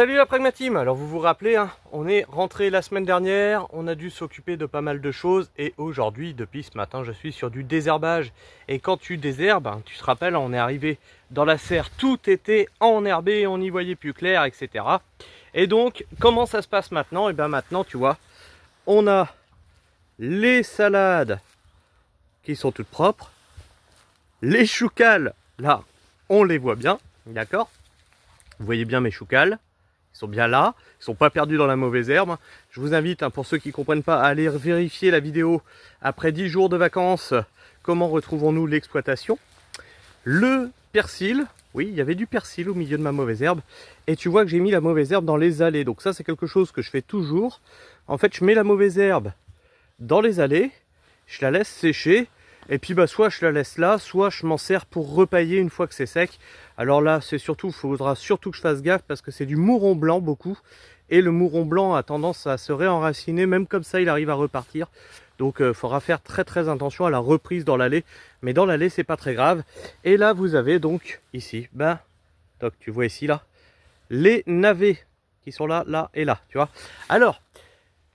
Salut la Pragmatime. Alors vous vous rappelez, hein, on est rentré la semaine dernière, on a dû s'occuper de pas mal de choses et aujourd'hui, depuis ce matin, je suis sur du désherbage. Et quand tu désherbes, hein, tu te rappelles, on est arrivé dans la serre, tout était enherbé, on n'y voyait plus clair, etc. Et donc, comment ça se passe maintenant? Et bien maintenant, tu vois, on a les salades qui sont toutes propres, les choucals, là, on les voit bien, d'accord? Vous voyez bien mes choucals. Ils sont bien là, ils ne sont pas perdus dans la mauvaise herbe. Je vous invite, hein, pour ceux qui ne comprennent pas, à aller vérifier la vidéo après 10 jours de vacances. Comment retrouvons-nous l'exploitation? Le persil, oui, il y avait du persil au milieu de ma mauvaise herbe. Et tu vois que j'ai mis la mauvaise herbe dans les allées. Donc ça, c'est quelque chose que je fais toujours. En fait, je mets la mauvaise herbe dans les allées, je la laisse sécher. Et puis bah, soit je la laisse là, soit je m'en sers pour repailler une fois que c'est sec. Alors là, c'est surtout, il faudra surtout que je fasse gaffe parce que c'est du mouron blanc beaucoup. Et le mouron blanc a tendance à se réenraciner, même comme ça il arrive à repartir. Donc il faudra faire très attention à la reprise dans l'allée. Mais dans l'allée, c'est pas très grave. Et là, vous avez donc ici, ben, donc tu vois ici là, les navets qui sont là, là et là, tu vois. Alors,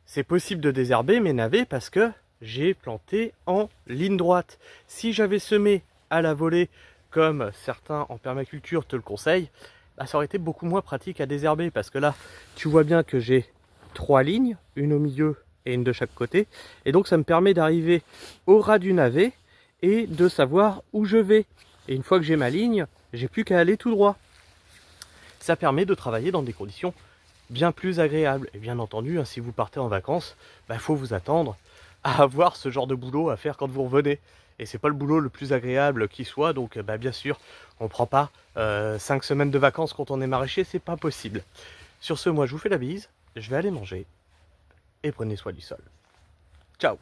c'est possible de désherber mes navets parce que j'ai planté en ligne droite. Si j'avais semé à la volée, comme certains en permaculture te le conseillent, bah, ça aurait été beaucoup moins pratique à désherber parce que là, tu vois bien que j'ai 3 lignes, une au milieu et une de chaque côté. Et donc, ça me permet d'arriver au ras du navet et de savoir où je vais. Et une fois que j'ai ma ligne, j'ai plus qu'à aller tout droit. Ça permet de travailler dans des conditions bien plus agréables. Et bien entendu, hein, si vous partez en vacances, bah, faut vous attendre à avoir ce genre de boulot à faire quand vous revenez. Et c'est pas le boulot le plus agréable qui soit, donc bah, bien sûr, on prend pas 5 semaines de vacances quand on est maraîcher, c'est pas possible. Sur ce, moi je vous fais la bise, je vais aller manger, et prenez soin du sol. Ciao!